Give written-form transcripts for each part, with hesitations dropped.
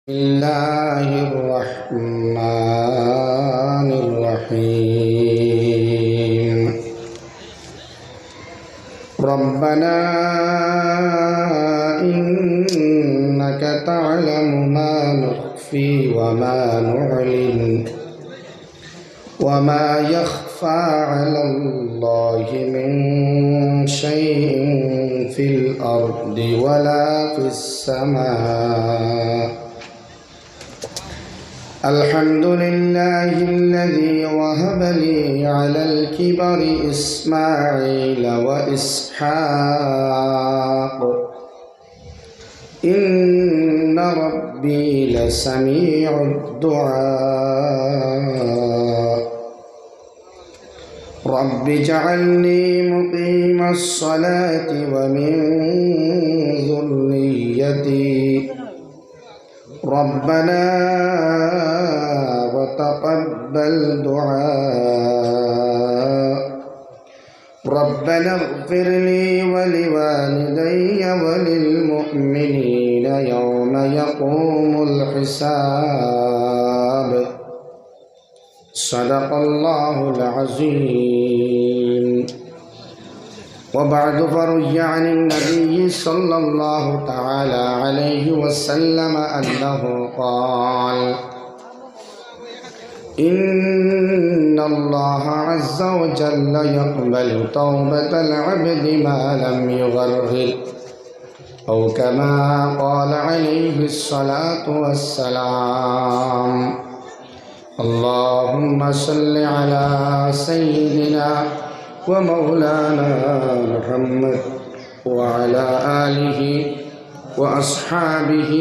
الله الرحمن الرحيم ربنا إنك تعلم ما نخفي وما نعلن وما يخفى على الله من شيء في الأرض ولا في السماء الحمد لله الذي وهب لي على الكبر إسماعيل وإسحاق إن ربي لسميع الدعاء رب اجعلني مقيم الصلاة ومن ذريتي ربنا وتقبل دعاء ربنا اغفر لي ولوالدي وللمؤمنين يوم يقوم الحساب صدق الله العظيم وبعد فروي عن النبي صلى الله تعالى عليه وسلم أنه قال إن الله عز وجل يقبل توبة العبد ما لم يغرغر أو كما قال عليه الصلاة والسلام اللهم صل على سيدنا ومولانا محمد وعلى آله وأصحابه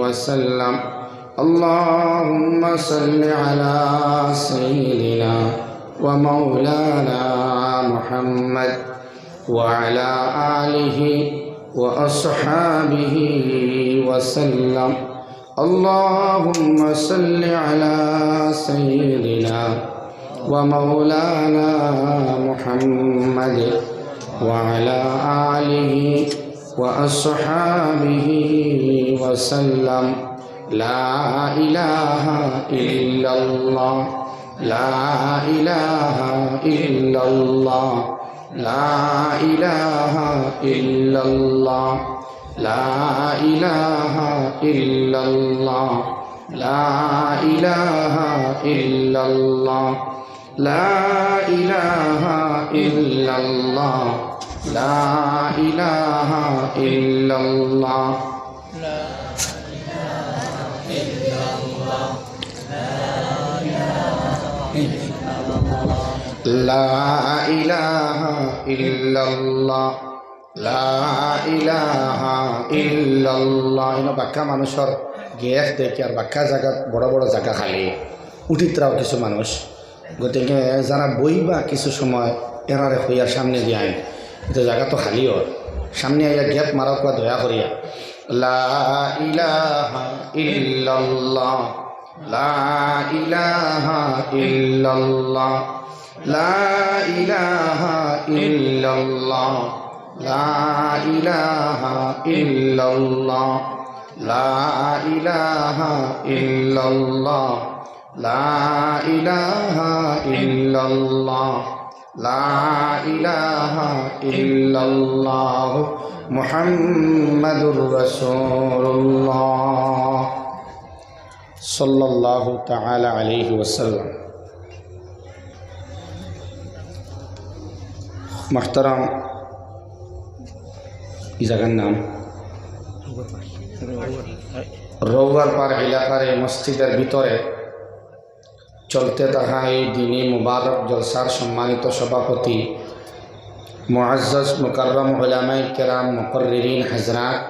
وسلم اللهم صل على سيدنا ومولانا محمد وعلى آله وأصحابه وسلم اللهم صل على سيدنا ومولانا محمد وعلى آله وأصحابه وسلم لا إله إلا الله لا إله إلا الله لا إله إلا الله لا إله إلا الله لا إله إلا الله لا إله إلا الله لا إله إلا الله لا إله إلا الله لا إله إلا الله ইনো বাক্কা মানুষের গ্যাস দেখে আর বাক্কা জায়গা বড় বড় জায়গা খালি উঠিতরাও কিছু মানুষ গতিকে যারা বইবা কিছু সময় এরারে হইয়ার সামনে দিয়ে আইন এটা জায়গা তো খালি ওর সামনে আইয়া গ্যাপ মারা কোয়া দয়া করিয়া লা ইলাহা ইল্লাল্লাহ লা ইলাহা ইল্লাল্লাহ লা ইলাহা ইল্লাল্লাহ লা ইলাহা ইল্লাল্লাহ লা ইলাহা ইল্লাল্লাহ লা ইলাহা ইল্লাল্লাহ লা ইলাহা ইল্লাল্লাহ মুহাম্মাদুর রাসূলুল্লাহ সাল্লাল্লাহু তাআলা আলাইহি ওয়াসাল্লাম। মুহতারাম, এই জায়গার নাম রৌয়ার পার এলাকার এই মসজিদের ভিতরে চলতে থাকা এই দিনী মুবারক জলসার সম্মানিত সভাপতি মুআজ্জাজ মুকাররম উলামায়ে কেরাম মুকররিন হযরত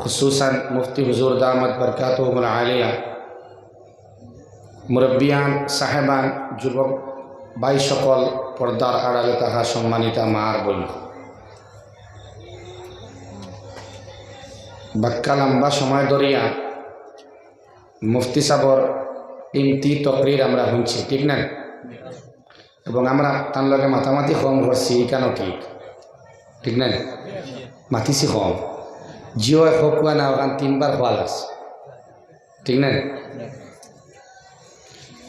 খুসুসান মুফতি হুজুর দামাত বরকাতুহুল আলিয়া মুরব্বিয়ান সাহেবান যুবক ভাই সকল পর্দার আড়ালে থাকা সম্মানিতা মার বোন, বাক্কা লম্বা সময় ধরিয়া মুফতি সাবর ইমতি তকরির আমরা শুনছি, ঠিক না? এবং আমরা তার লগে মাতামাতি কম করছি কেন ঠিক ঠিক না? মাতিছি কম জিও হোক না ওখান 3 বার খোয়া লাগছে, ঠিক না?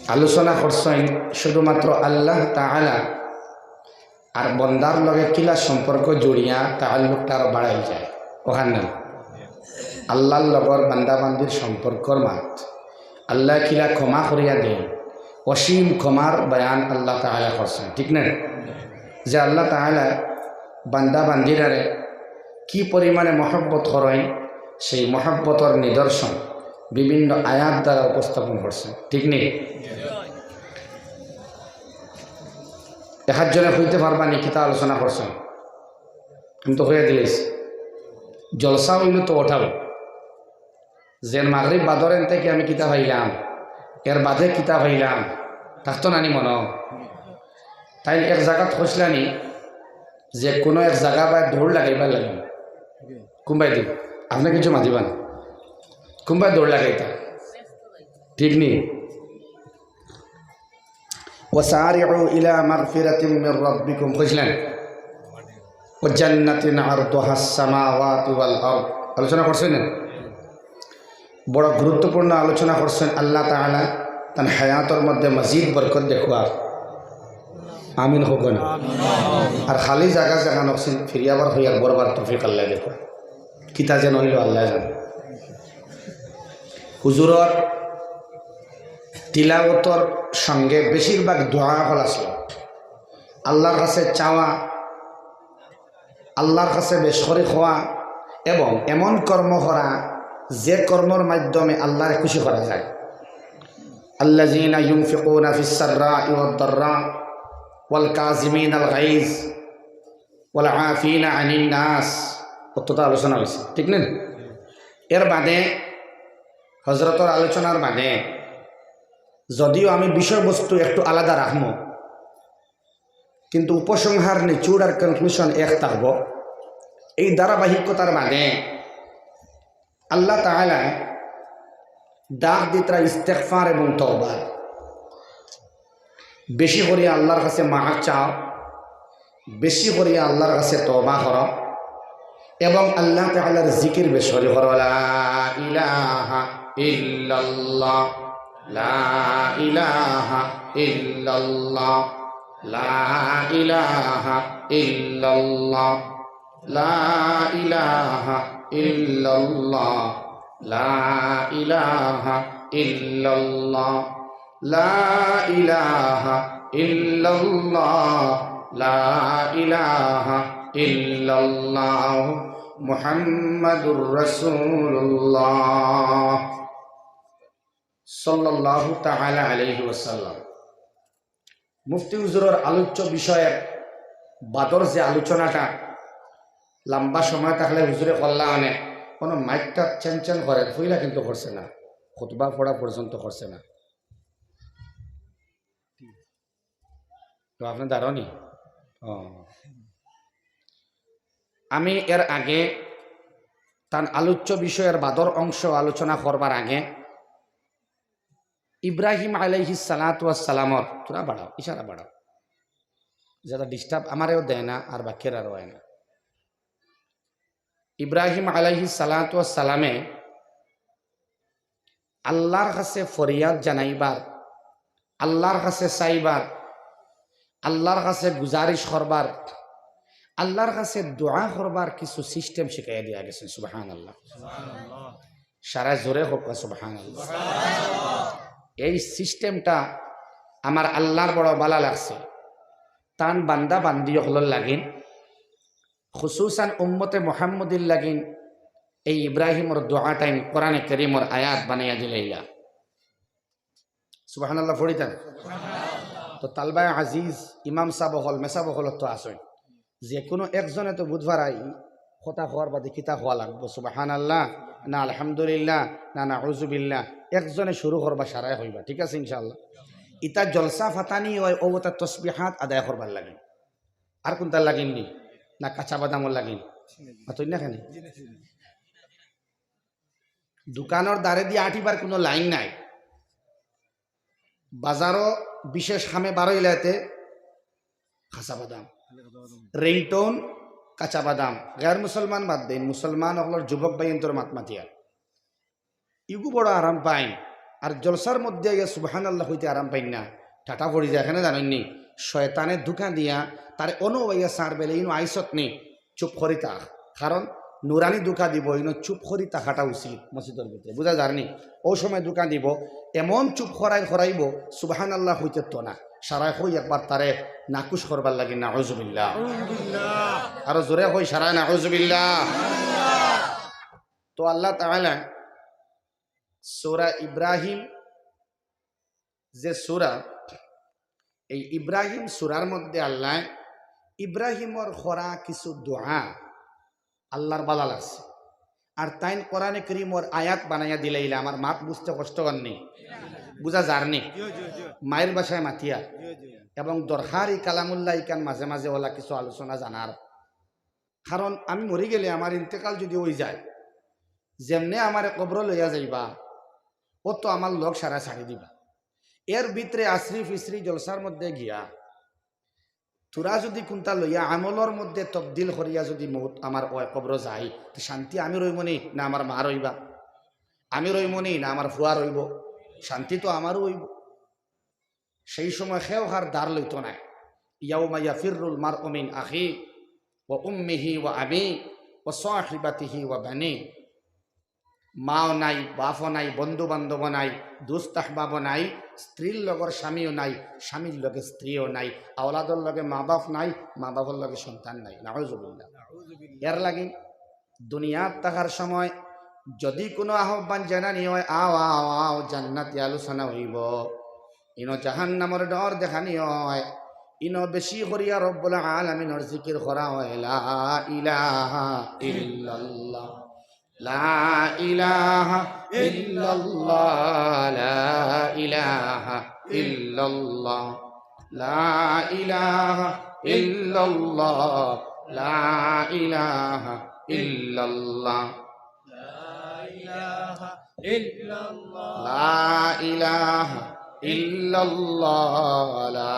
আলোচনা করছেন শুধুমাত্র আল্লাহ তাআলা আর বন্দার লগে কিলা সম্পর্ক জড়িয়া তাআল্লুকটা আরো বাড়াই যায় ওখান না আল্লাহর লগর বান্দাবান্দির সম্পর্কর মাত আল্লাহ কিলা ক্ষমা করিয়া দেন অসীম ক্ষমার বয়ান আল্লাহ তাআলা করছেন ঠিক না? যে আল্লাহ তাআলা বান্দাবান্দিরারে কি পরিমাণে মহব্বত করেন সেই মহব্বতর নিদর্শন বিভিন্ন আয়াত দ্বারা উপস্থাপন করছেন ঠিক নেই? জনে হইতে পারবা নি কিতা আলোচনা করছেন কিন্তু হয়ে দিলেস জলসা হইল তো ওঠাবো যে মাগরিব বাদরেন থেকে আমি কিতা হইলাম এর বাদে কিতা হইলাম থাকতো নানি মন তাই এক জায়গাত খসলানি যে কোনো এক জায়গা বা দৌড় লাগাইবার লাগিল কুম্বাই দিব আপনি কিছু মাতিবান কুম্বাই দৌড় লাগাইতা ঠিক নেই وسارعوا إلى مغفرة من ربكم خجلا وجنة عرضها السماوات والأرض আলোচনা করছেন বড় গুরুত্বপূর্ণ আলোচনা করছেন আল্লাহ তাআলা তার হায়াতের মধ্যে মজিদ বরকত দেখুয়া আমিন হোক না আর খালি জায়গা জায়গা নকছেন ফিরিয়াবার হইয়ার বরবার তৌফিক আল্লাহ দেখো কিতা যেন হইল আল্লাহ জানে হুজুরর তিলাওয়াতর সঙ্গে বেশিরভাগ দোয়া হল আসলো আল্লাহর কাছে চাওয়া আল্লাহর কাছে বেশরিক হওয়া এবং এমন কর্ম করা যে কর্মর মাধ্যমে আল্লাহরে খুশি করা যায় আল্লাযীনা ইউনফিকুনা ফিস সাররা'i ওয়াদ দাররা ওয়াল কাযিমিনাল গাইজ ওয়াল আফিনা আনিন নাস কতটা আলোচনা হয়েছে ঠিক না? এর বাদে হযরতের আলোচনার বাদে যদিও আমি বিষয়বস্তু একটু আলাদা রাখবো কিন্তু উপসংহার নিচুড় আর কনক্লুশন এক থাকব এই ধারাবাহিকতার মানে আল্লাহ তাআলা ডাক দিতরা ইস্তেগফার এবং তওবার বেশি করিয়া আল্লাহর কাছে মাফ চাও বেশি করিয়া আল্লাহর কাছে তওবা করো এবং আল্লাহ তাআলার জিকির বেশি করো লা ইলাহা ইল্লাল্লাহ লা ইলাহা ইল্লাল্লাহ লা ইলাহা ইল্লাল্লাহ লা ইলাহা ইল্লাল্লাহ লা ইলাহা ইল্লাল্লাহ লা ইলাহা ইল্লাল্লাহ লা ইলাহা ইল্লাল্লাহ মুহাম্মাদুর রাসূলুল্লাহ সাল্লাল্লাহু তাআলা আলাইহি ওয়াসাল্লাম। মুফতি হুজুরের আলোচ্য বিষয়ের বাদর যে আলোচনাটা লম্বা সময় থাকলে হুজুরে কল্লা আনে কোনো মাইকটা চেন করে ফুইলা কিন্তু করছে না খুতবা পড়া পর্যন্ত করছে না তো আপনি দাঁড়ানি আমি এর আগে তার আলোচ্য বিষয়ের বাদর অংশ আলোচনা করবার আগে ইব্রাহিম আলাইহিস সালাতু ওয়াস সালামর তোরা বাড়াও ইশারা বাড়াও যারা ডিস্টার্ব আমারেও দেয় না আর বাক্যেরারও হয় না ইব্রাহিম আলাইহিস সালাতু ওয়াস সালামে আল্লাহর কাছে ফরিয়াদ জানাইবার আল্লাহর কাছে চাইবার আল্লাহর কাছে গুজারিশ করবার আল্লাহর কাছে দোয়া করবার কিছু সিস্টেম শিখাইয়া দিয়া গেছে সুবহানাল্লাহ সারা জোরে হোক সুবহানাল্লাহ এই সিস্টেমটা আমার আল্লাহর বড় ভালো লাগছে তান বান্দা বান্দি হলর লাগিন খুসুসান উম্মতে মুহাম্মদির লাগিন এই ইব্রাহিমর দোয়া টাইম কোরআনে কারীমর আয়াত বানাইয়া দিলাইলা সুবহানাল্লাহ ফড়িতান তো তালবায় আজিজ ইমাম সাহেব হল মেসাব হল তো আসেন যে কোনো একজনে তো বুধবার আই কথা হওয়ার বাদে কিতা হওয়া লাগবো সুবহানাল্লাহ না আলহামদুলিল্লাহ না নাউযুবিল্লাহ একজনে শুরু করবা সারাই হইবা ঠিক আছে ইনশাআল্লাহ ইতা জলসা ফাতানি হয় ও তা তসবিহাত আদায় করবার লাগে আর কোনটা লাগিননি না কাঁচা বাদামর লাগিন তুই না খানি দোকানের দ্বারে দিয়ে আটিবার কোনো লাইন নাই বাজারও বিশেষ খামে বারোইলাতে কাঁচা বাদাম রিংটোন কাঁচা বাদাম গায়ের মুসলমান বাদ দেন মুসলমান হল যুবক ভাই তোর মাতমাতিয়া ইগু বড় আরাম পাই আর জলসার মধ্যে গিয়ে সুবহানাল্লাহ হইতে আরাম পাই না ঠাটা পড়ি যায় এখানে জানেননি শয়তানের ধোঁকা দিয়া তার অনুবাইয়া সার বেলে ইনো আইসত নি চুপ করি তা কারণ নুরানি দোকা দিব ইনো চুপ করি তাকাটা উচিত মসজিদের ভিতরে বুঝা যায়নি ও সময় দোকা দিব এমন চুপ খরাইব সুবহানাল্লাহ হইতে তো না সারাই হই একবার তারে নাকুশ করবার লাগে নাউজুবিল্লাহ আরো জোরে হই সারাই নাউজুবিল্লাহ। তো আল্লাহ তাআলা সূরা ইব্রাহিম যে সূরা এই ইব্রাহিম সূরার মধ্যে আল্লাহ ইব্রাহিমর খরা কিছু দোয়া আল্লাহর বালা লাগছে আর তাইন কোরআনে কারীমর আয়াত বানাইয়া দিলাইলা আমার মাত বুঝতে কষ্ট হননি বুঝা যারনি মায়ের বাসায় মাতিয়া এবং দরকারি কালামুল্লাহ ইকান মাঝে মাঝে ওলা কিছু আলোচনা জানার কারণ আমি মরি গেলে আমার ইন্তেকাল যদি হয়ে যায় যেমনে আমার কবর লইয়া যাইবা ও তো আমার লোক সারা ছাড়ি দিবা এর ভিতরে আশ্রি ফিসরি জলসার মধ্যে গিয়া তোরা যদি কোনটা লইয়া আমলর মধ্যে তবদিল করিয়া যদি মৌত আমার কবর যাই তো শান্তি আমি রইমনি না আমার মা রইবা আমি রইমনি না আমার ফুয়া রইব শান্তি তো আমারও হইব সেই সময় খেও হার দ্বার লইত নাই ইয়াউমা ইয়াফিরুল মারউ মিন আখি ওয়া উম্মিহি ওয়া আবি ওয়া সাহিবাতিহি ওয়া বানি মাও নাই বাপও নাই বন্ধু বান্ধব নাই দোস্ত আহবাব নাই স্ত্রীর লগর স্বামীও নাই স্বামীর লগে স্ত্রীও নাই আওলাদর লগে মা বাপ নাই মা বাবার লগে সন্তান নাই নাউজুবিল্লাহ। এর লাগি দুনিয়ার থাকার সময় যদি কোনো আহ্বান জানানি হয় আও আও আও জান্নাতি আলোচনা হইব ইনো জাহান্নামের ডর দেখানি হয় ইনো বেশি করিয়া রব্বুল আলামিনের জিকির করা হয় লা ইলাহা ইল্লাল্লাহ লা ইলাহা ইল্লাল্লাহ লা ইলাহা ইল্লাল্লাহ লা ইলাহা ইল্লাল্লাহ লা ইলাহা ইল্লাল্লাহ লা ইলাহা ইল্লাল্লাহ লা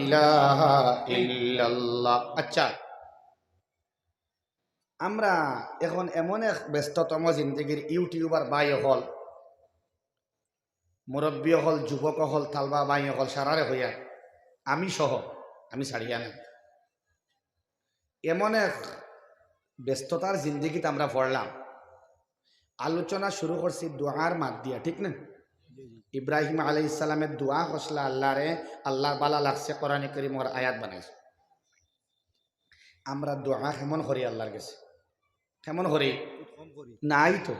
ইলাহা ইল্লাল্লাহ। আচ্ছা আমরা এখন এমন এক ব্যস্ততম জিন্দগির ইউটিউবার বাই হল মুরব্বী হল যুবক হল তালবা বাই হল সারারে হইয়া আমি সহ আমি ছাড়িয়া না এমন এক ব্যস্ততার জিন্দগিতে আমরা পড়লাম আলোচনা শুরু করছি দোয়ার মাত দিয়া ঠিক না ইব্রাহিম আলাইহিস সালামের দোয়া হসলা আল্লাহরে আল্লাহ বালা লাগছে কোরআনে কারীমের আয়াত বানাইছে আমরা দোয়া কেমন করি আল্লাহর কাছে কেমন করি নাই তো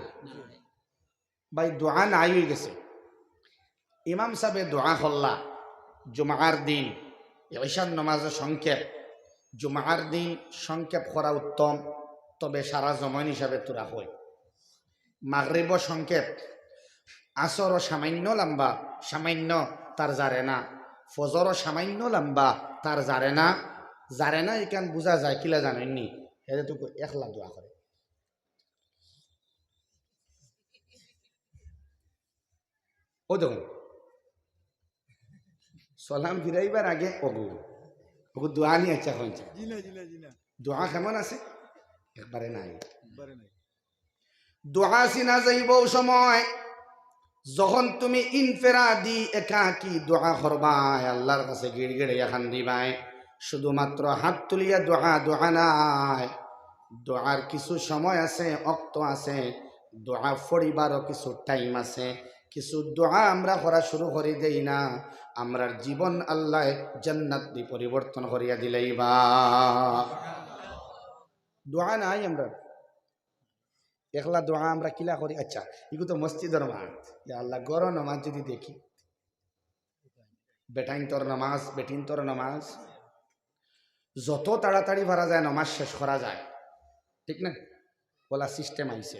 ভাই দোয়া নাই হয়ে গেছে ইমাম সাহেব দোয়া করলা জুমার দিন ঈশার নামাজের সংক্ষেপ জুমার দিন সংক্ষেপ করা উত্তম তবে সারা জমান হিসাবে তোরা হয় মাগরিব সংক্ষেপ আসর সামান্য লম্বা সামান্য তার জারে না ফজর সামান্য লম্বা তার জারে না এখান বোঝা যায় কিলা জানেননি হেরে তো একলা দোয়া করে ও দেখুন সালাম ফিরাইবার আগে ওগু দোয়া নিয়ে আচ্ছা হয়েছে দোয়া কেমন আছে একবারে নাই দোয়া সিনা যাইব সময় যখন তুমি ইনফেরাদি একাকি দোয়া করবাই আল্লাহর কাছে গিড়গিড়ে এখন দিবাই শুধুমাত্র হাত তুলিয়া দোয়া নাই দোয়ার কিছু সময় আছে অক্ত আছে দোয়া ফড়িবারও কিছু টাইম আছে কিছু দোয়া আমরা করা শুরু করে দেই না আমরার জীবন আল্লাহ জান্নাত দি পরিবর্তন করিয়া দিলেইবা দোয়া নাই আমরা একলা দোয়া আমরা কিলা করি আচ্ছা এগুলো তো মসজিদের নামাজ আল্লাহ গড় নামাজ যদি দেখি বেটাইন তোর নামাজ বেটিন তোর নামাজ যত তাড়াতাড়ি ভরা যায় নামাজ শেষ করা যায় ঠিক না বলা সিস্টেম আইছে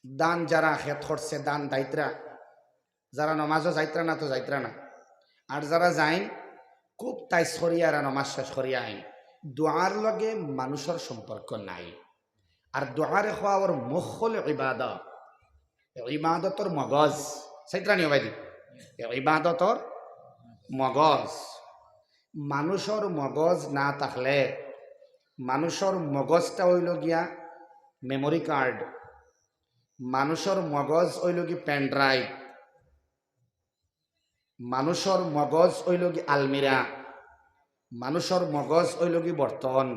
দান যারা খেত করছে দান দায়িত্রা যারা নমাজও যাইত্রা না তো যাইত্রা না আর যারা যাইন খুব তাইস করিয়া আর নমাজ শেষ করিয়া আইন দোয়ার লগে মানুষের সম্পর্ক নাই আর দোয়ারে হওয়া ওর মুখল ইবাদতর মগজ চাইত্রা নিও বাইদি ইবাদতর মগজ মানুষের মগজ না থাকলে মানুষের মগজটা হইল গিয়া মেমোরি কার্ড, মানুষের মগজ হইল কি পেন ড্রাইভ, মানুষের মগজ হইল কি আলমিরা, মানুষের মগজ হইল কি বর্তন।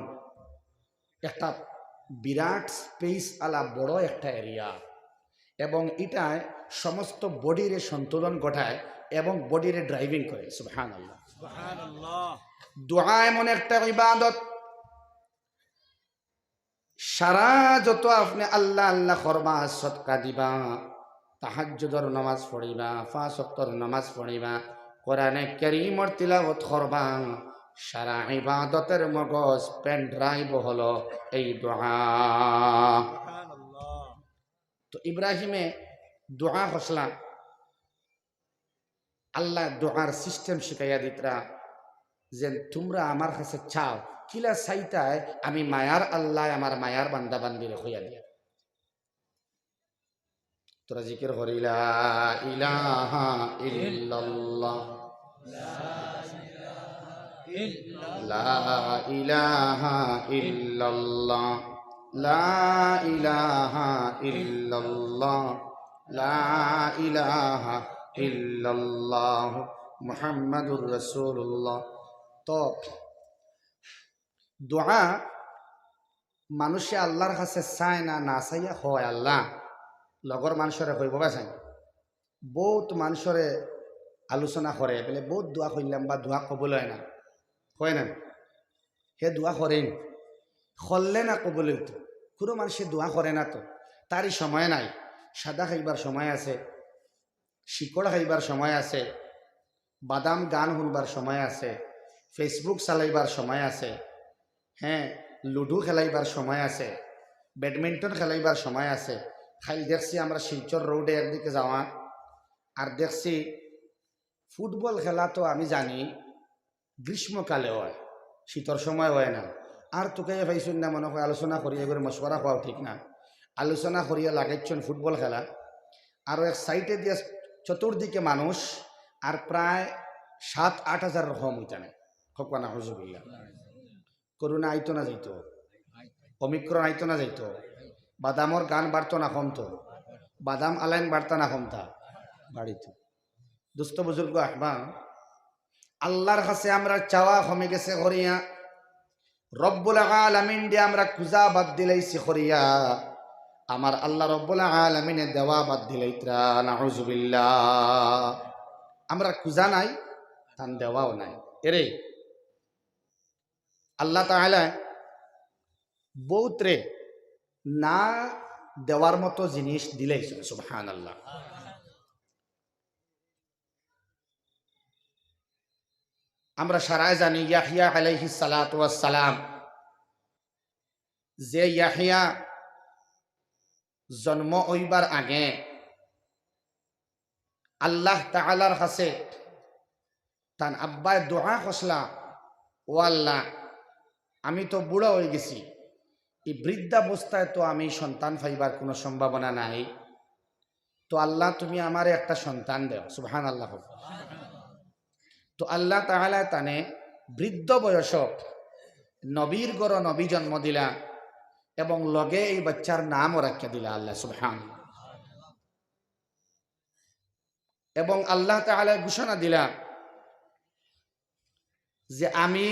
একটা বিরাট স্পেস আলা বড় একটা এরিয়া, এবং এটায় সমস্ত বডিরে সন্তুলন ঘটায় এবং বডিরে ড্রাইভিং করে। সুবহানাল্লাহ, সুবহানাল্লাহ। দোয়া এমন একটা ইবাদত, সারা যত আপনি আল্লাহ আল্লাহ করবা, সদকা দিবা, তাহাজ্জুদের নামাজ পড়িবা, 5 ওয়াক্তের নামাজ পড়িবা, কোরআনে কারীমের তিলাওয়াত করবা, সারা ইবাদতের মগজ পেন ড্রাইভ হলো এই দোয়া। সুবহানাল্লাহ। তো ইব্রাহিমে দোয়া হসলা, আল্লাহ দোয়ার সিস্টেম শিখাইয়া দিতরা, যে তোমরা আমার কাছে চাও, কিলা চাইতায় আমি মায়ার আল্লাহ আমার মায়ার বান্দা বান্দিরে হইয়া দিয়া। তোরা জিকির করি লা ইলাহা ইল্লাল্লাহ, লা ইলাহা ইল্লাল্লাহ, লা ইলাহা ইল্লাল্লাহ, লা ইলাহা ইল্লাল্লাহ মুহাম্মাদুর রাসূলুল্লাহ। তো দোয়া মানুষে আল্লাহর কাছে চায় না, না চাইয়া হয় আল্লাহ লগর মানুষরে হইব বা চাই। বহুত মানুষরে আলোচনা করে বলে বহুত দোয়া করলাম বা দোয়া কবল হয় না, হয় না? হে দোয়া করেন, করলে না কবল হইতো। কোনো মানুষে দোয়া করে না, তো তারই সময় নাই। সাদা খাইবার সময় আছে, শিকড় খাইবার সময় আছে, বাদাম গান শুনবার সময় আছে, ফেসবুক চালাইবার সময় আছে, হ্যাঁ লুডু খেলাইবার সময় আছে, ব্যাডমিন্টন খেলাইবার সময় আছে। খাইল দেখছি আমরা শিলচর রোডে একদিকে যাওয়া, আর দেখছি ফুটবল খেলা তো আমি জানি গ্রীষ্মকালে হয়, শীতর সময় হয় না। আর তোকে পাইছুন না মনে হয় আলোচনা করিয়া করে মশওয়ারা হওয়াও ঠিক না, আলোচনা করিয়া লাগাইছেন ফুটবল খেলা, আর এক সাইডে দিয়ে চতুর্দিকে মানুষ, আর প্রায় 7-8 হাজার রকম হইতানে খোকানা হুজুবিল্লা। করোনা আইতো না যাইতো, অমিক্রণ আইতো না যাইতো, বাদামর গান বাড়তো না কমতো, বাদাম আলাইন বাড়তা না কমতা, বাড়িতো। দুস্থ বুজুর্গ আহবা, আল্লাহর কাছে আমরা চাওয়া কমে গেছে করিয়া, রব্বুল আলামিন দিয়ে আমরা কুজা বাদ দিলাইছি করিয়া, আমার আল্লাহ রব্বুল আলামিনে দেওয়া বাদ দিলাইত্রা, নাউজুবিল্লাহ। আমরা কুজা নাই, তান দেওয়াও নাই। এরে আল্লাহ তাআলা বহুত রে না দেওয়ার মতো জিনিস দিলাইছেন। সুবহানাল্লাহ। আমরা সারাই জানি ইয়াহিয়া আলাইহিস সালাতু ওয়াস সালাম, যে ইয়াহিয়া জন্ম হইবার আগে আল্লাহ তাআলার কাছে তান আব্বায় দোয়া করলা, ও আল্লাহ আমি তো বুড়া হয়ে গেছি, এই বৃদ্ধাবস্থায় তো আমি সন্তান পাইবার কোনো সম্ভাবনা নাই, তো আল্লাহ তুমি আমারে একটা সন্তান দেও। সুবহানাল্লাহ। তো আল্লাহ তাআলা তানে বৃদ্ধ বয়স নবীর গর নবী জন্ম দিলা, এবং লগে এই বাচ্চার নামও রাখিয়া দিলা আল্লাহ। সুবহানাল্লাহ। এবং আল্লাহ তাআলা ঘোষণা দিলা যে আমি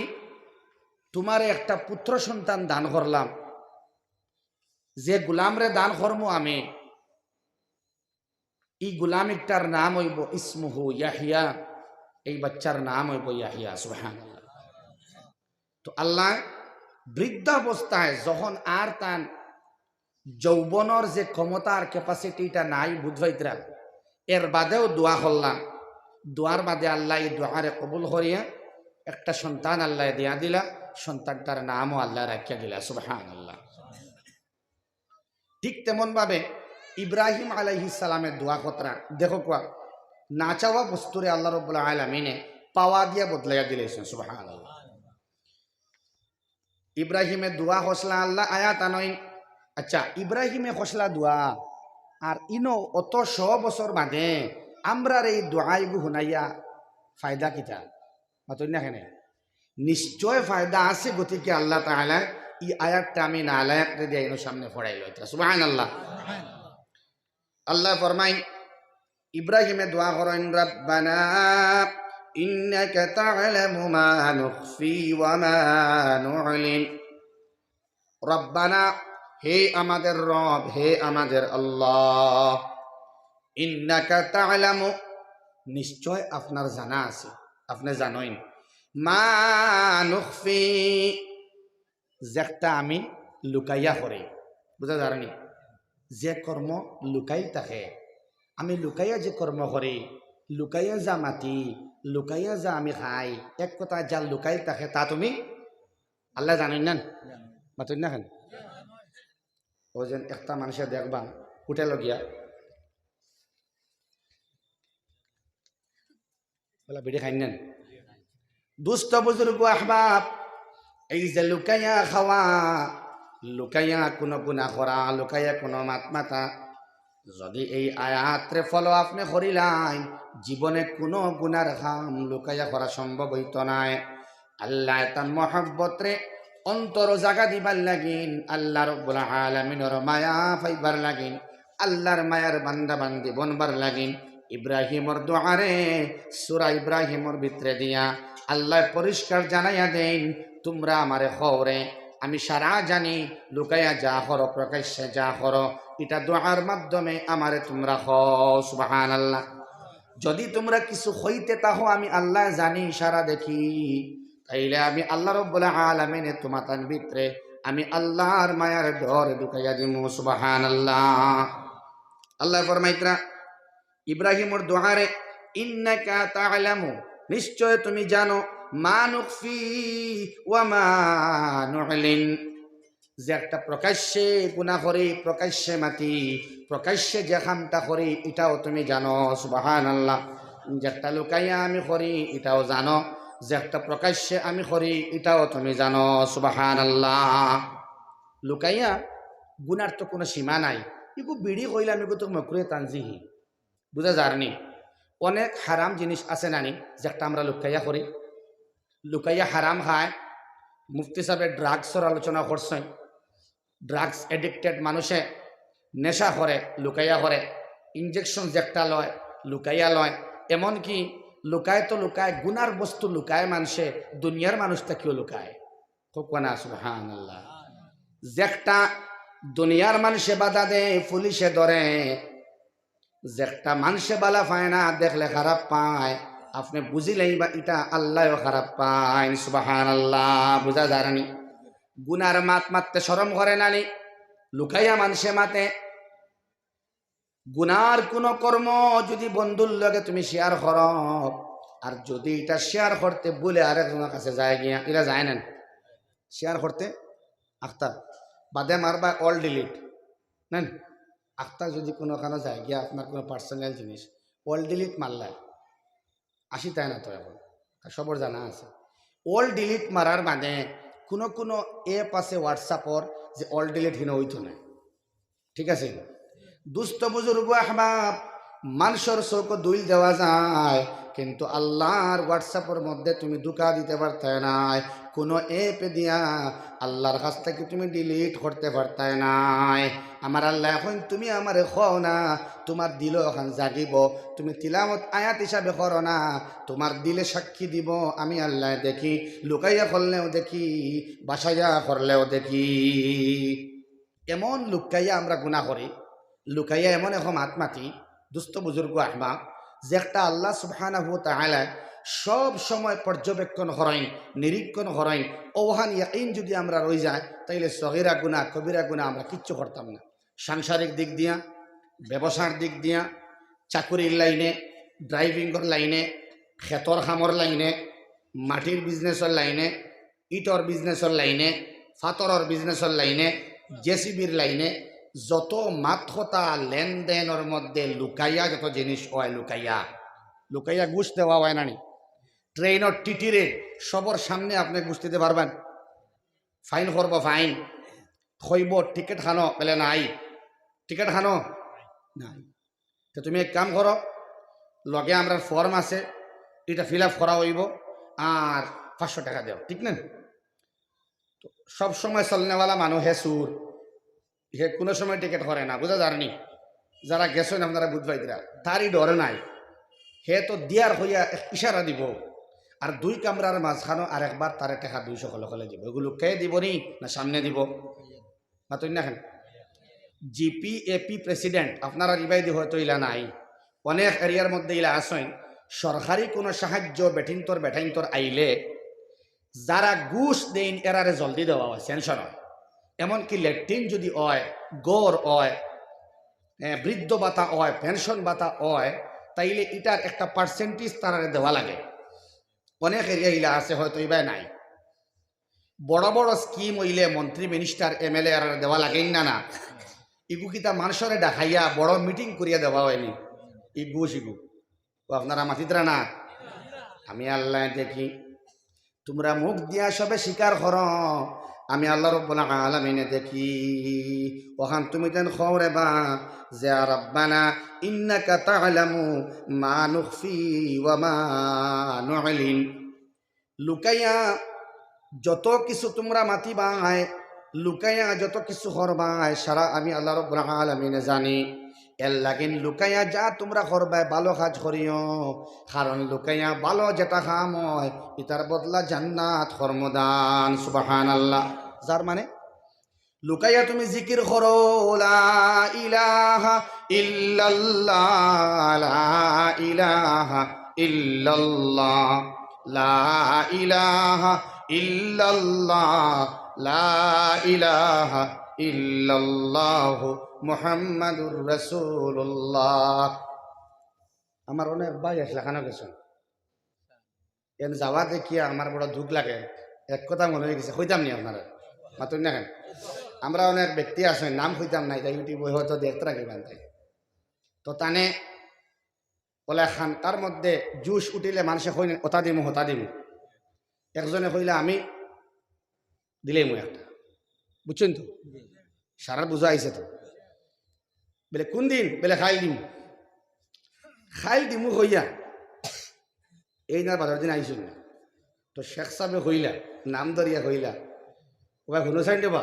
তোমার একটা পুত্র সন্তান দান করলাম, যে গুলামরে দান করমু আমি, এই গুলামিকটার নাম হইব ইসমুহু ইয়াহিয়া, এই বাচ্চার নাম হইব ইয়াহিয়া। সুবহানাল্লাহ। তো আল্লাহ বৃদ্ধাবস্থায় যখন আর তান যৌবনের যে ক্ষমতার ক্যাপাসিটিটা নাই বুঝবাইতরা, এর বাদেও দোয়া করলাম, দোয়ার বাদে আল্লাহ এই দোয়ারে কবুল করিয়া একটা সন্তান আল্লাহ দিয়া দিলা, সন্তানটার নামও আল্লাহ রাখিয়া দিলা। সুবহানাল্লাহ। ঠিক তেমন ভাবে ইব্রাহিম আলাইহিস সালামের দোয়া কতরা দেখো, কোয়া না চাওয়া বস্তুরে আল্লাহ রাব্বুল আলামিনে পাওয়া দিয়া বদলাইয়া দিলেছেন। সুবহানাল্লাহ। ইব্রাহিমের দোয়া হসলা আল্লাহ আয়াত আনইন। আচ্ছা, ইব্রাহিমে হসলা দোয়া, আর ইনো অত 100 বছর বাদে আমরার এই দোয়াইগু শুনাইয়া ফায়দা কিতা মাতই না? কেন নিশ্চয় ফায়দা আছে। গতিকে আল্লাহ তাআলা এই আয়াতটা আমি নালায়েক দিয়ে এর সামনে পড়াইল সুবহানাল্লাহ। আল্লাহ ফরমায় ইব্রাহিমে দোয়া করেন রব্বানা ইন্নাকা তা'লামু মা নুখফি ওয়া মা নু'লিন। রব্বানা হে আমাদের রব, হে আমাদের আল্লাহ, ইন্নাকা তা'লামু নিশ্চয় আপনার জানা আছে, আপনি জানেন, মা নুখফি যেটা আমি লুকাইয়া করি, বুঝা যায়নি, যে কর্ম লুকাই থাকে, আমি লুকাইয়া যে কর্ম করি, লুকাইয়া যা মাতি, লুকাইয়া যা আমি খাই, এক কথা যা লুকাই থাকে তা তুমি আল্লাহ জানেন না, মাতুন না কেন? ও যেন একটা মানুষের দেখবা হোটেল গিয়া বলা বেড়ে খাই নেন, দুস্থ বুজুর্গ আহবাব, এই যে লুকাইয়া খাওয়া, লুকাইয়া কোনো গুনাহ করা, লুকাইয়া কোনো মাত মাতা, যদি এই আয়াতরে ফলো আপনি করিলাই জীবনে কোনো গুনার কাম লুকাইয়া করা সম্ভব হইত নাই। আল্লাহ তার মহব্বত রে অন্তর জাগা দিবার লাগিন, আল্লাহ রব্বুল আলামিনের মায়া পাইবার লাগিন, আল্লাহর মায়ার বান্দা বান্দি বনবার লাগিন ইব্রাহিমর দোয়ারে সূরা ইব্রাহিমর ভিতরে দিয়া আল্লাহ পরিষ্কার জানাইয়া দেন, তোমরা আমারে খবরে আমি সারা জানি, লুকাইয়া যা করো প্রকাশ্যে যা করো এটা দোয়ার মাধ্যমে আমারে তোমরা খাও সুবহানাল্লাহ। যদি তোমরা কিছু হইতে তাহো আমি আল্লাহ জানি, সারা দেখি, তাইলে আমি আল্লাহ রব্বুল আলামিনে তোমাতার ভিতরে আমি আল্লাহর মায়ার ডর ঢুকাইয়া দিমু সুবহানাল্লাহ। আল্লাহ ফরমাইতরা ইব্রাহিমর দোয়ারে ইন্নাকা তা'লামু নিশ্চয় তুমি জানো, মা নুখফি ওয়া মা নু'লিন যে একটা প্রকাশ্যে গুনাহ করি, প্রকাশ্যে মাতি, প্রকাশ্যে যে কামটা করি এটাও তুমি জানো সুবহানাল্লাহ। যে একটা লুকাইয়া আমি করি এটাও জানো, যে একটা প্রকাশ্যে আমি করি এটাও তুমি জানো সুবহানাল্লাহ। লুকাইয়া গুনার তো কোনো সীমা নাই, ইগু বিড়ি কইলে আমি তো মকরুহে তানজিহি, বুঝা যারনি, অনেক হারাম জিনিস আছে নানি যেটা আমরা লুকাইয়া করি, লুকাইয়া হারাম খায়। মুফতি সাহেবের ড্রাগসের আলোচনা করছেন, ড্রাগস এডিক্টেড মানুষে নেশা করে লুকাইয়া করে, ইঞ্জেকশন যেটা লয় লুকাইয়া লয়, এমনকি লুকায় তো লুকায়, গুনার বস্তু লুকায় মানুষে, দুনিয়ার মানুষটা কেউ লুকায় কোনা সুবহানাল্লাহ। যেটা দুনিয়ার মানুষে বাধা দেয় পুলিশে ধরে, যেটা মানুষে বালা পায় না দেখলে খারাপ পায়, আপনি বুঝিলেই বা এটা আল্লাহও খারাপ পায় সুবহানাল্লাহ। বুঝা যায়নি, গুনার মাত মারতে শরম করে নানি, লুকাইয়া মানুষে মাতে। গুনার কোন কর্ম যদি বন্ধুর লগে তুমি শেয়ার করো, আর যদি এটা শেয়ার করতে বলে আরেকজনের কাছে যায় গিয়া, এটা যায় না শেয়ার করতে, আখতার বাদে মারবা অল ডিলিট নেন, আখতার যদি কোনোখানে যায় গিয়া আপনার কোনো পার্সোনাল জিনিস অল ডিলিট মারলাই আসি, তাই না? তো এখন সবর জানা আছে অল ডিলিট মারার মানে কোনো কোনো এপ আছে হোয়াটসঅ্যাপর যে অল ডিলিট হিনে হইতো না, ঠিক আছে? দুস্থ বুজুর্গ আহবাব, মানুষের চৌক দুইল দেওয়া যায়, কিন্তু আল্লাহর হোয়াটসঅ্যাপের মধ্যে তুমি ঢুকা দিতে পারতে নাই, কোনো এপ দিয়া আল্লাহর কাছ থেকে তুমি ডিলিট করতে পারতে নাই। আমার আল্লাহ এখন তুমি আমারে খাও না, তোমার দিল এখন জাগিব, তুমি তিলাওয়াত আয়াত হিসাবে করো না, তোমার দিলে সাক্ষী দিব আমি আল্লাহ দেখি, লুকাইয়া করলেও দেখি, বাসাইয়া করলেও দেখি। এমন লুকাইয়া আমরা গুনাহ করি, লুকাইয়া এমন এখন আত্মাতি দুস্থ বুজুর্গ আহবাব, যে একটা আল্লাহ সুবহানাহু ওয়া তাআলা সব সময় পর্যবেক্ষণ করেন, নিরীক্ষণ করেন, ওহান ইয়াকিন যদি আমরা রয়ে যায়, তাইলে সগীরা গুনাহ কবিরা গুনাহ আমরা কিচ্ছু করতাম না। সাংসারিক দিক দিয়া, ব্যবসার দিক দিয়া, চাকুরির লাইনে, ড্রাইভিংয়ের লাইনে, খেতর খামর লাইনে, মাটির বিজনেসের লাইনে, ইটর বিজনেসের লাইনে, ফাতরের বিজনেসের লাইনে, জেসিবির লাইনে, যত মাথতা লেনদেনের মধ্যে লুকাইয়া যত জিনিস হয়, লুকাইয়া লুকাইয়া ঘুষ দেওয়া হয় নানি। ট্রেনের টিটিরে সবর সামনে আপনি ঘুষ দিতে পারবেন, ফাইন করব, ফাইন খইব, টিকিট খানো পেলে নাই, টিকিট খানো নাই, তো তুমি এক কাম করো, লগে আমরা ফর্ম আছে, এটা ফিল আপ করা হইব আর 500 টাকা দেও, ঠিক না? তো সব সময় চলনেওয়ালা মানুষ হে সুর হে কোনো সময় টিকেট করে না, বুঝা যায়নি? যারা গেছেন আপনারা বুঝবাই দিরা, তারই ডরে নাই। হে তো দিয়ার হইয়া এক ইশারা দিব, আর দুই কামরার মাঝখানো আর একবার তার টাকা 200 কলে দিব। এগুলো কে দিব নি না সামনে দিব? মাতুন না কেন? জিপি এপি প্রেসিডেন্ট আপনারা রিবাইদি হয়তো ইলা নাই, অনেক এরিয়ার মধ্যে ইলা আসেন। সরকারি কোনো সাহায্য বেঠাইন্তর আইলে যারা ঘুষ দেন এরারে জলদি দেওয়া হয়, সেনশন হয়। এমনকি ল্যাট্রিন যদি হয়, গড় হয়, বৃদ্ধ ভাতা হয়, পেনশন ভাতা হয়, তাইলে এটার একটা পার্সেন্টেজ তারারে দেওয়া লাগে। অনেক এরিয়া ইলা আছে হয়তো ইবাই নাই। বড় বড় স্কিম হইলে মন্ত্রী মিনিস্টার এমএলএ আর দেওয়া লাগেন না না ইগু কিতা মানুষরে দেখাইয়া বড় মিটিং করিয়া দেওয়া হয়নি। ইগু শিগু ও আপনারা মাতিতরা না। আমি আল্লাহ দেখি তোমরা মুখ দিয়া সবে স্বীকার কর, আমি আল্লাহ রাব্বুল আলামিনে দেখি। ওখান তুমি তেন খবরে বা যে রাব্বানা ইন্নাকা তা'লামু মা নুখফি ওয়া মা নু'লিন। লুকাইয়া যত কিছু তোমরা মাতিবাই, লুকাইয়া যত কিছু করবাই, সারা আমি আল্লাহ রাব্বুল আলামিনে জানি। এর লাগিন লুকাইয়া যা তোমরা করবাই ভালো কাজ করিও, কারণ লুকাইয়া ভালো যেটা কাম হয় এটার বদলা জান্নাত কর্মদান। সুবহানাল্লাহ। যার মানে লুকাইয়া তুমি জিকির করো লা ইলাহা ইল্লাল্লাহ, লা ইলাহা ইল্লাল্লাহ, লা ইলাহা ইল্লাল্লাহ, লা ইলাহা ইল্লাল্লাহ মুহাম্মাদুর রাসূলুল্লাহ। আমার অনেক ভাই আসলে খানা গেছেন, এন যাওয়া দেখিয়া আমার বড় দুঃখ লাগে। এক কথা মনে হয়ে গেছে, হইতাম নি আপনারা মাতুন না কেন? আমরা অনেক ব্যক্তি আছেন, নাম হইতাম নাই, তাই ইউটিউবে হয়তো দেখতে রাখিবেন। তাই তো তানে বলে খান তার মধ্যে জুস উঠিলে মানুষে কই হতা দিমু হতা দিমু। একজনে কইলে আমি দিলেই মুই একটা, বুঝছেন তো? সারা বুঝা আইছে তো। বলে কোন দিন? বলে খাইল দিমু হইয়া এই না 12 দিন আইসুন না। তো শেখ সাহেবে হইলা নাম ধরিয়া হইলা ওরা শুনো চাই দেবা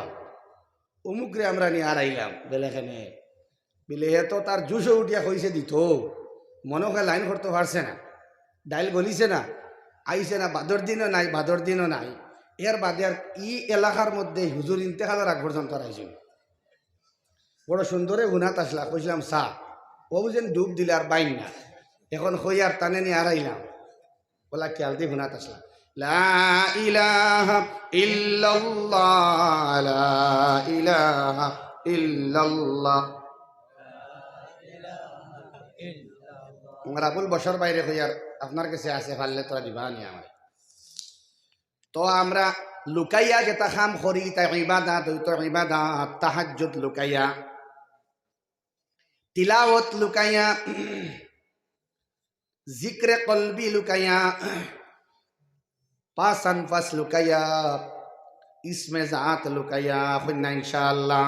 অমুকরে আমরা নিয়ে আর আইলাম। বেলে এখানে বিলে এ তো তার জুসও উঠিয়া হইছে দিত, মনে হয় লাইন করতে পারছে না, ডাইল গলিছে না, আইছে না, বাদর দিনও নাই। এর বাদে আর ই এলাকার মধ্যে হুজুর ইন্তেকালের আগ পর্যন্ত আইছিল। বড় সুন্দরে গুনাত আসলা, কইছিলাম চা ও যেন ডুব দিলে আর বাইন না, এখন হই আর টানে নিয়ে আর আইলাম। বলা খেয়াল দিয়ে গুনাত আসলা। লা ইলাহা ইল্লাল্লাহ, লা ইলাহা ইল্লাল্লাহ। রাবুল বছর বাইরে হইয়ার আপনার কাছে আছে, পারলে তোরা দিবা নি আমার। তো আমরা লুকাইয়া যেটা কাম করি তাই ইবাদত, ওই তো ইবাদত। তাহাজ্জুদ লুকাইয়া, তিলাওয়াত লুকাইয়া, জিক্রে কলবি লুকাইয়া, পাসান ফাস লুকাইয়া, ইসমে জাত লুকাইয়া, হইনা ইনশাআল্লাহ।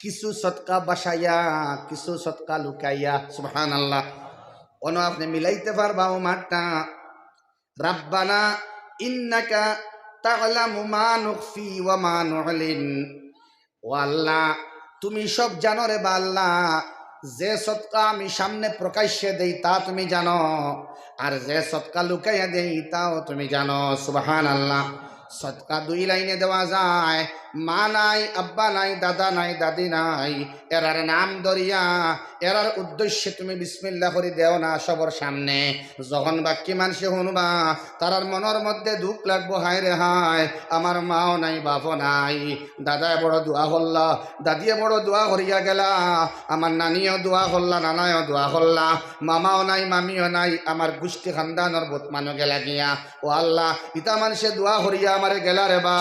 কিছু সদকা বাসাইয়া, কিছু সদকা লুকাইয়া। সুবহানাল্লাহ। অন আপনি মিলাইতে পারবা ও মাঠটা। রাব্বানা ইন্নাকা তা'লামু মা নুখফি ওয়া মা নু'লিন। ও আল্লাহ তুমি সব জানো রে বা আল্লাহ, যে সদকা আমি সামনে প্রকাশ্যে দেই তা তুমি জানো, আর যে সদকা লুকাইয়া দেই তাও তুমি জানো। সুবহানাল্লাহ। সদকা দুই লাইনে দেওয়া যায়। মা নাই, আব্বা নাই, দাদা নাই, দাদি নাই, এরার নাম ধরিয়া এরার উদ্দেশ্যে তুমি বিসমিল্লাহ করে দেও না সবার সামনে। যখন বাক্যে মানুষে শুনবা তারার মনের মধ্যে দুঃখ লাগবো, হায় রে হায় আমার মাও নাই, বাপও নাই, দাদায় বড় দোয়া করলা, দাদিয়ে বড় দোয়া করিয়া গেলা, আমার নানিও দোয়া করলা, নানায়ও দোয়া করলা, মামাও নাই, মামিও নাই, আমার গোষ্ঠী খানদানোর বদমানো গেলা গিয়া। ও আল্লাহ ইতা মানুষে দোয়া করিয়া আমারে গেলা রে বা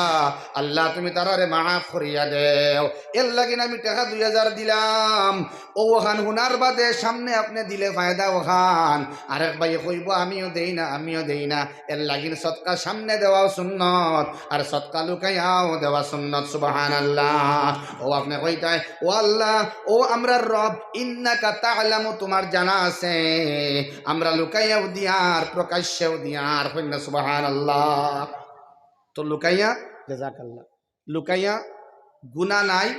আল্লাহ তুমি তারারে মাফ করিয়া দেও। এর লাগিন আমি টাকা 2000 দিলাম, ও ওখান হুনার বাদে সামনে আপনি দিলে ফায়দা ওখান। আরেক ভাই কইব আমিও দেই না, আমিও দেই না। এর লাগিন সদকা সামনে দেওয়াও সুন্নত, আর সদকা লুকাইয়াও দেওয়া সুন্নত। সুবহানাল্লাহ। ও আপনি কইতাই ও আল্লাহ, ও আমরা রব ইন্নাকা তা'লামু তোমার জানা আছে, আমরা লুকাইয়াও দিয়ার প্রকাশ্যেও দিয়ার। কইনা সুবহানাল্লাহ। তো লুকাইয়া জাযাকাল্লাহ। লুকাইয়া গুনাহ নাই,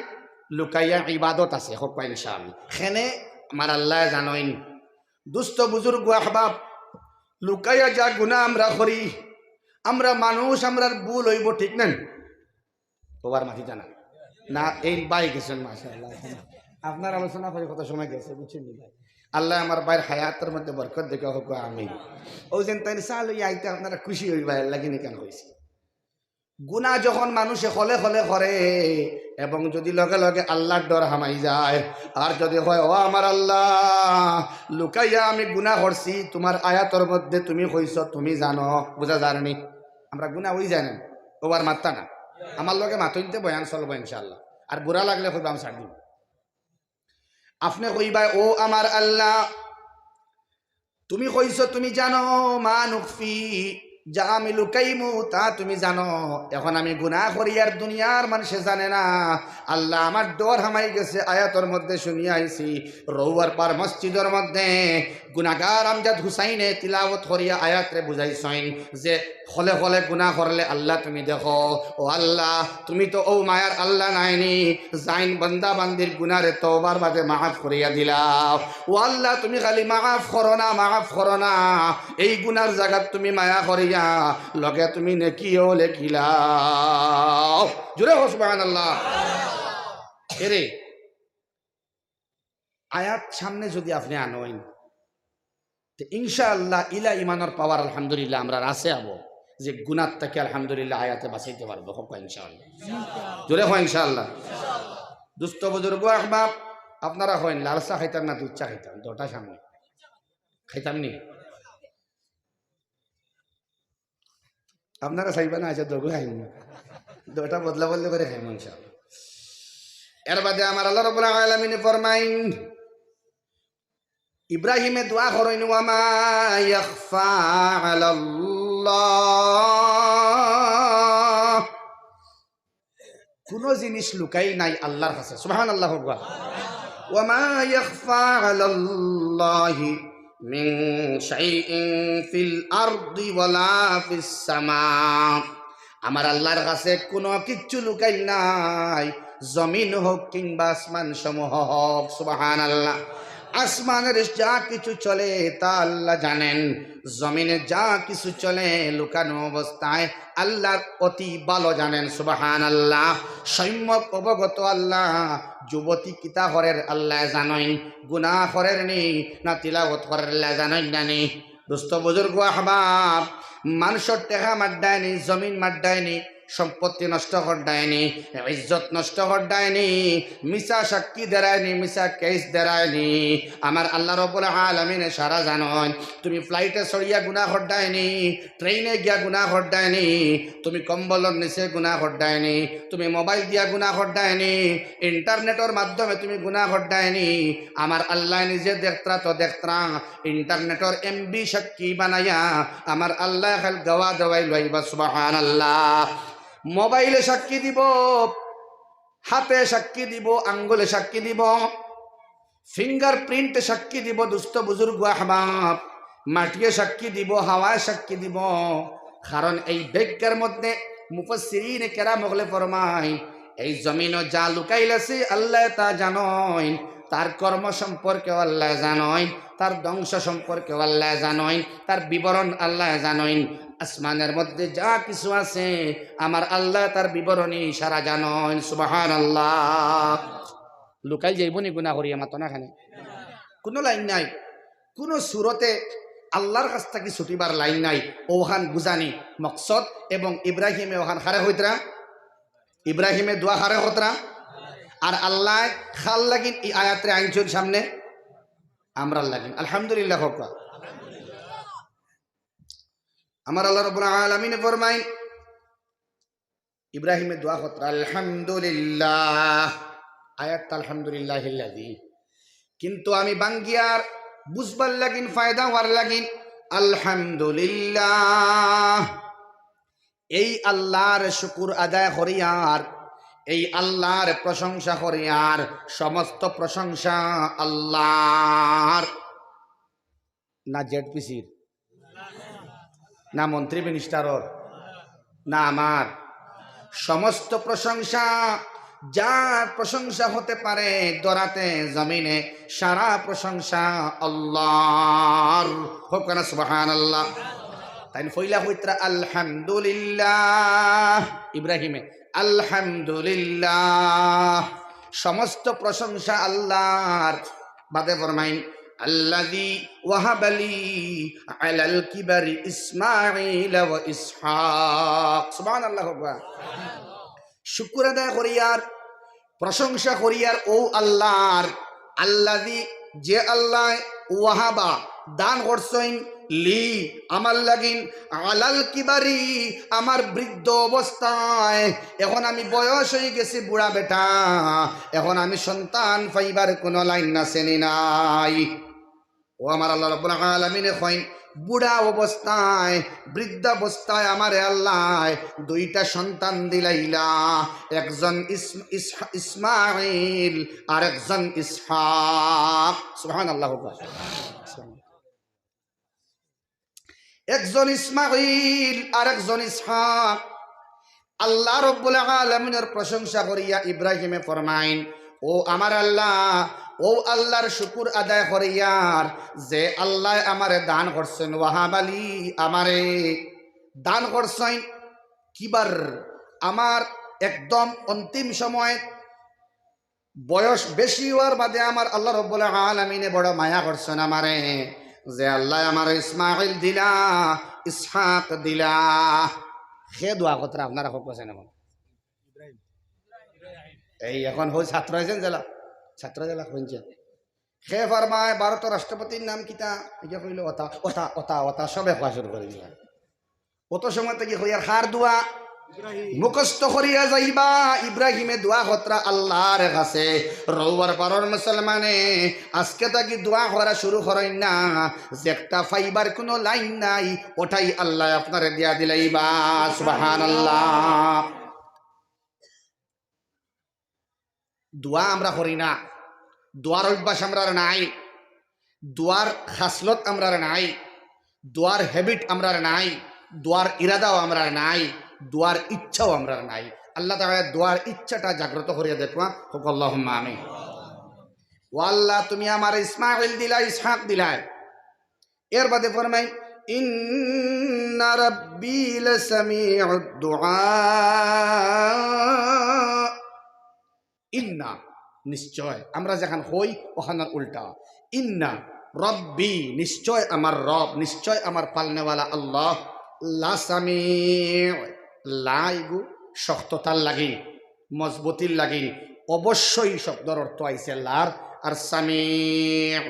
লুকাইয়া ইবাদত আছে, হোক ইনশাআল্লাহ। খেনে আমার আল্লাহ জানেন। দুস্থ বুজুর্গ আহবাব, লুকাইয়া যা গুনাহ আমরা করি, আমরা মানুষ, আমরার ভুল হইব, ঠিক নেন? তোবার মাটি জানা না, এই বাই গেছেন মাশাআল্লাহ। আপনার আলোচনা করে কত সময় গেছে বুঝছেন ভাই। আল্লাহ আমার ভাইয়ের হায়াতের মধ্যে বরকত দেখে হোক আমিন। ও যেন তাই চাল আইতে আপনারা খুশি হইবা, লাগিনি কেন হয়েছে। গুনাহ যখন মানুষে হলে হলে করে, এবং যদি লগে লগে আল্লাহর ডর হামাই যায়, আর যদি হয় ও আমার আল্লাহ লুকাইয়া আমি গুনাহ করছি, তোমার আয়াতের মধ্যে তুমি কইছ তুমি জানো, বোঝা জানি আমরা গুনাহ হই জানেন, ওবার মাত্তা না। আমার লগে মাতইতে বয়ান চলবো ইনশাআল্লাহ। আর বুড়া লাগলে কইবা আমি ছাড় দিব। আপনি কইবা ও আমার আল্লাহ তুমি কইছ তুমি জানো, মা নুখফি, যা আমি লুকাইমু তা তুমি জানো। এখন আমি গুনাহ করি আর দুনিয়ার মানুষে জানে না। আল্লাহ আমার ডর হামাই গেছে, আয়াতের মধ্যে শুনিয়া আইছি, রৌয়ার পার মসজিদের মধ্যে গুনাহগার আমজাদ হুসাইনে তিলাওয়াত করিয়া আয়াতরে বুঝাইছেন যে হলে হলে গুনাহ করলে আল্লাহ তুমি দেখো। ও আল্লাহ তুমি তো ও মায়ার আল্লাহ নাইনি, জাইন বান্দা বান্দির গুনারে তওবার বাদে মাফ করিয়া দিলাও। ও আল্লাহ তুমি খালি মাফ করো না, মাফ করো না, এই গুনার জায়গা তুমি মায়া করিয়া লগে তুমি নেকিও লেখিলাও। জোরে হো সুবহানাল্লাহ। এরে আয়াত সামনে যদি আপনি আনেন, ইনশাআল্লাহ ইলা ইমানের পাওয়ার আলহামদুলিল্লাহ আমরা আছে আবো, যে গুনার থেকে আলহামদুলিল্লাহ আয়াতে বাঁচাইতে পারবো, হোক ইনশাআল্লাহ। জোরে হয় ইনশাআল্লাহ। দুস্থ বুজুর্গ আহবাব, আপনারা হইন লাল চা খাইতাম না দুধ চা খাইতাম? দুটা সামনে খাইতাম নি? আপনারা চাইবা না? আচ্ছা দগু খাইম না, দুটা বদলা বদলে করে খাইম ইনশাআল্লাহ। এর বাদে আমার আল্লাহ রাব্বুল আলামিন ফরমাইন, ইব্রাহিমে দোয়া করেন, ওয়ামা ইয়াখফা আলাল্লাহ, কোন জিনিস লুকাই নাই আল্লাহর কাছে। সুবহানাল্লাহ। ওয়ামা ইয়াখফা আলাল্লাহি মিন শাইইন ফিল আরদি ওয়ালা ফিস সামা, আমার আল্লাহর কাছে কোনো কিচ্ছু লুকাই নাই, জমিন হোক কিংবা আসমান সমূহ হোক। সুবহানাল্লাহ। আসমানের যা কিছু চলে তা আল্লাহ জানেন, জমিনে যা কিছু চলে লুকানো অবস্থায় আল্লাহর অতি ভালো জানেন। সুবহানাল্লাহ। সম্যক অবগত আল্লাহ। যুবতী কিতা হরের আল্লাহ জানেন, গুনাহ হরের নি না তিলাওয়াত হরের আল্লাহ জানেন জানি। দোস্ত বুজুর্গ আহবাব, মানুষের টেকা মাড্ডায়নি, জমিন মাড্ডায়নি, সম্পত্তি নষ্ট করডায়নি, ইজ্জত নষ্ট করডায়নি, মিশা সাক্ষী দেরায়নি, মিশা কেস দেরায়নি। আমার আল্লাহ রাব্বুল আলামিন সারা জানেন। তুমি ফ্লাইটে চড়িয়া গুনাহ করডায়নি, ট্রেনে গিয়া গুনাহ করডায়নি, তুমি কম্বলের নিচে গুনাহ করডায়নি, তুমি মোবাইল দিয়া গুনাহ করডায়নি, ইন্টারনেটের মাধ্যমে তুমি গুনাহ করডায়নি। আমার আল্লাহ নিজে দেখত্রা তো দেখত্রা, ইন্টারনেটের এমবি সাক্ষী বানাইয়া আমার আল্লাহ খাল গাওয়া দেওয়াই লইবা। সুবহানাল্লাহ। মোবাইলে সাক্ষী দিব, হাতে সাক্ষী দিব, আঙ্গুলে সাক্ষী দিব, ফিঙ্গার প্রিন্টে সাক্ষী দিব। দুস্থ বুজুর্গ আহবাব, মাটিয়ে সাক্ষী দিব, হাওয়ায় সাক্ষী দিব। কারণ এই বেগ্যের মধ্যে মুফাসসিরিন কেরাম হলে ফরমায়, এই জমিনও যা লুকাইলাছে আল্লাহ তা জানেন, তার কর্ম সম্পর্কে আল্লাহ জানেন, তার ধ্বংস সম্পর্কে আল্লাহ জানেন, তার বিবরণ আল্লাহ জানেন। আসমানের মধ্যে যা কিছু আছে আমার আল্লাহ তার বিবরণী সারা জানেন। সুবহানাল্লাহ। লুকাই যাইবনি গুনাহ করিয়া মাতো না, খানে কোনো লাইন নাই, কোনো সুরতে আল্লাহর কাছ থেকে ছুটিবার লাইন নাই। ওহান বুঝানি মকসদ। এবং ইব্রাহিমে ওহান হারে হইতরা, ইব্রাহিমে দোয়া হারে হতরা, আর আল্লাহ খাল লাগিন এই আয়াত্রে আইনছুর সামনে আমরা লাগিন। আলহামদুলিল্লাহ হোক। আমার আল্লাহ রাব্বুল আলামিন ফরমায়, ইব্রাহিমে দোয়া হতরা আলহামদুলিল্লাহ, আয়াত আলহামদুলিল্লাহিল্লাযী, কিন্তু আমি বাঙ্গিয়ার বুঝবার লাগিন, ফায়দা হওয়ার লাগিন আলহামদুলিল্লাহ, এই আল্লাহর শুকুর আদায় করিয়ার, এই আল্লাহর প্রশংসা করিয়ার, সমস্ত প্রশংসা আল্লাহর। না জেডপিসির, না মন্ত্রী মিনিস্টারর, না আমার, সমস্ত প্রশংসা যার প্রশংসা হতে পারে দরাতে জমিনে সারা প্রশংসা আল্লাহর। হোক না সুবহানাল্লাহ। তাই ফইলা হইত্রা আলহামদুলিল্লাহ, ইব্রাহিমে আলহামদুলিল্লাহ, সমস্ত প্রশংসা আল্লাহর। বাদে ফরমাইন আল্লাযী ওয়াহাবালি আলাল কিবারি ইসমাঈল ওয়া ইসহাক। সুবহানাল্লাহ। শুকর আদায় করিয়ার প্রশংসা করিয়ার ও আল্লাহর, আল্লাযী যে আল্লাহ ওয়াহাবা দান করছেন লি আমার লাগিন আলাল কিবারি আমার বৃদ্ধ অবস্থায়, এখন আমি বয়স হয়ে গেছি বুড়া বেটা, এখন আমি সন্তান পাইবার কোনো লাইন না শ্রেণী নাই। ও আমার আল্লাহ রাব্বুল আলামিনে কইন বুড়া অবস্থায় বৃদ্ধাবস্থায় আমারে আল্লাহ দুইটা সন্তান দিলাইলা, একজন ইসমাঈল আর একজন ইসহাক। সুবহানাল্লাহ। একজন ইসমাঈল আর একজন ইসহাক। আল্লাহ রাব্বুল আলামিনের প্রশংসা করিয়া ইব্রাহিমে ফরমাইন ও আমার আল্লাহ, ও আল্লাহর শুকুর আদায় করিয়ার যে আল্লাহ আমারে দান করছেন, ওয়াহাবালি আমারে দান করছেন কিবার আমার একদম অন্তিম সময় বয়স বেশি হওয়ার বাদে আমার আল্লাহ রাব্বুল আলামিনে বড় মায়া করছেন আমারে, যে আল্লাহ আমার ইসমাঈল দিলা ইসহাক দিলা। সে দোয়া কথা আপনারা হোক বসেন এখন এই এখন হই ছাত্র হয়েছেন জেলা ছাত্র জেলা শুনছেন। সে ফরমায় ভারতের রাষ্ট্রপতির নাম কিতা ইয়া কইল ওতা ওতা ওতা ওতা সবে খোয়া শুরু করে দিলা। কত সময় থেকে হইয়ার খার দোয়া মুখস্থ করিয়া যাইবা। ইব্রাহিমে দোয়া হতরা আল্লাহর কাছে। রওয়ার পারর মুসলমানে আজকে তাকি দোয়া করা শুরু করেন না, যে একটা ফাইবার কোনো লাইন নাই ওটাই আল্লাহ আপনারে দিয়া দিলাইবা। সুবহানাল্লাহ। দোয়া আমরা করি না, দোয়ার অভ্যাস আমরা নাই, দোয়ার খাসলত আমরা নাই, দোয়ার হ্যাবিট আমরা নাই, দোয়ার ইরাদাও আমরা নাই, দোয়ার ইচ্ছাও আমরা নাই। আল্লাহ তাআলা দোয়ার ইচ্ছাটা জাগ্রত করিয়া দেখবা। হোক আল্লাহুম্মা আমিন। ও আল্লাহ তুমি আমার ইসমাঈল দিলা ইসহাক দিলা। এর বাদে ফরমাই ইন্না রাব্বি লাসামিউদ দুআ। ইন্না নিশ্চয়, আমরা যেখান হই ওখানের উল্টা। ইন্না রব্বি নিশ্চয় আমার রব, নিশ্চয় আমার পালনেওয়ালা আল্লাহ, লাসামিউ লাইগু শক্ততার লাগিন মজবুতির লাগিন অবশ্যই শব্দর অর্থ আইছে লার আর সামিউ।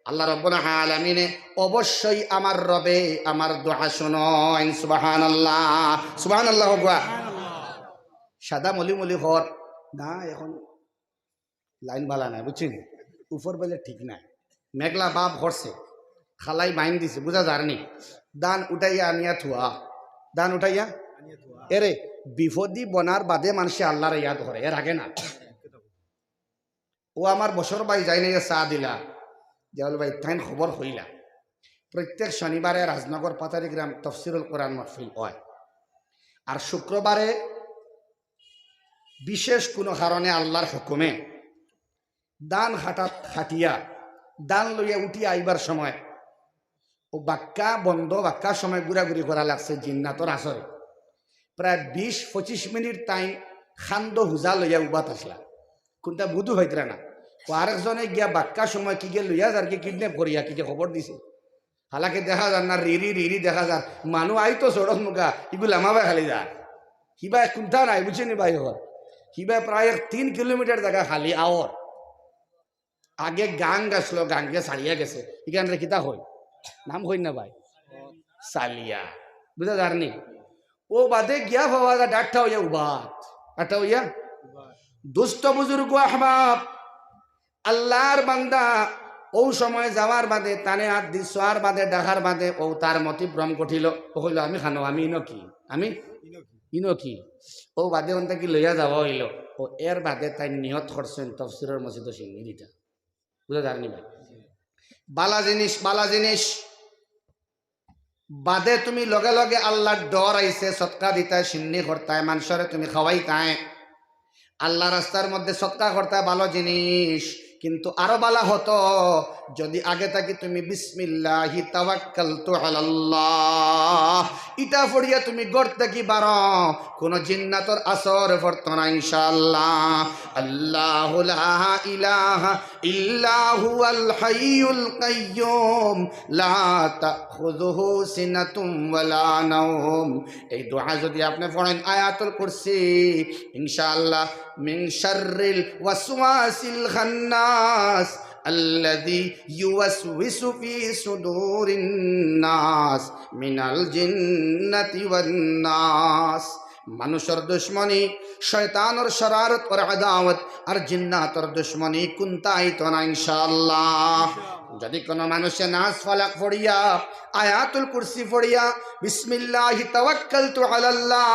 আল্লাহ রাব্বুল আলামিনে অবশ্যই আমার রবে আমার দোয়া শুনেন। সুবহানাল্লাহ সুবহানাল্লাহ। সাদা মলি মলি ঘর না, এখন লাইন বালা নাই বুঝছেন, উপর বেলে ঠিক নাই, মেঘলা বাপ হরছে, খালাই বাইন দিছে বুঝা যায়নি, দান উঠাইয়া আনিয়া থুয়া, দান উঠাইয়া এরে বিপদি বনার বাদে মানুষে আল্লাহর ইয়াদ করে, এর আগে না। ও আমার বছর ভাই যাই না চা দিলা দেওয়াল ভাই তাইন খবর হইলা প্রত্যেক শনিবারে রাজনগর পাতারি গ্রাম তফসিরুল কোরআন মাহফিল হয়, আর শুক্রবারে বিশেষ কোনো কারণে আল্লাহর হুকুমে দান খাটিয়া দান লইয়া উঠিয়া আইবার সময় ও বাক্কা বন্ধ, বাক্কার সময় ঘুরাঘুরি করা লাগছে জিন্নাতর আসরে। প্রায় 20-25 মিনিট টাইম খান্দ হুজা লইয়া উবাত আসলা, কোনটা বুধু হইতরা না। ও আরেকজনে গিয়া বাক্কার সময় কি গিয়ে লইয়া যার কি কিডন্যাপ করিয়া কি খবর দিছে। হালাকে দেখা যার না রিরি রিরি দেখা যার মানুষ আইতো সড়ক মুখা এগুলো আমাবাই খালি যায়, হিবা কোনটা নাই বুঝছেনি ভাই হর, হিবা প্রায় 3 কিলোমিটার জায়গা খালি আওয়ার। আগে গাং গাছলো, গাঙ্গে ছাড়িয়া গেছে, এখান রে কিতা হই নাম হই না ভাই সালিয়া, বুঝা যারনি। ও বাদে গিয়া ভাবা যা ডাকটা হইয়া উবাত, আটা হইয়া দুস্থ বুজুর্গ আহবাব আল্লাহর বান্দা ও সময় যাওয়ার বাদে তানে হাত দি শোয়ার বাদে ডাকার বাদে ও তার মতি ভ্রম কঠিল, ও হইল আমি খানো আমি ইনকি আমি ইনকি। ও বাদে ওনটা কি লইয়া যাওয়া হইল, ও এর বাদে তাই নিহত করছেন তফসিরের মসজিদ সিঙ্গিটা, বুঝা যাননি ভাই। বালা জিনিস বালা জিনিস। বাদে তুমি লগে লগে আল্লাহর ডর আইছে সৎকা দিতায় সিন্নি করতায় মানুষরে তুমি খাওয়াইতায় আল্লাহ রাস্তার মধ্যে সৎকা করতায় ভালো জিনিস কিন্তু আরো বালা হতো যদি আগে থাকি তুমি বিসমিল্লাহি তাওয়াক্কালতু আলাল্লাহ ইটা পড়িয়া তুমি গড় থেকে বারো কোন জিন্নাতর আসর পড়তো না ইনশাআল্লাহ আল্লাহু লা ইলাহা ইল্লা হুয়াল হাইয়ুল কাইয়্যুম লা তাখুযুহু সিনাতুম ওয়ালা নাওম এই দোয়া যদি আপনি পড়েন আয়াতুল কুরসি ইনশাআল্লাহ মিন শাররিল ওয়াসওয়াসিল খান্নাস الذي يوسوس في صدور الناس من الجنة والناس মানুষের দুশ্মনী শয়তানের শরারত আর আদাওয়াত আর জিন্নাতের দুশ্মনী কুনতাইত না ইনশাআল্লাহ যদি কোনো মানুষে নাস ফালাক পড়িয়া আয়াতুল কুরসি পড়িয়া বিসমিল্লাহি তাওয়াক্কালতু আলাল্লাহ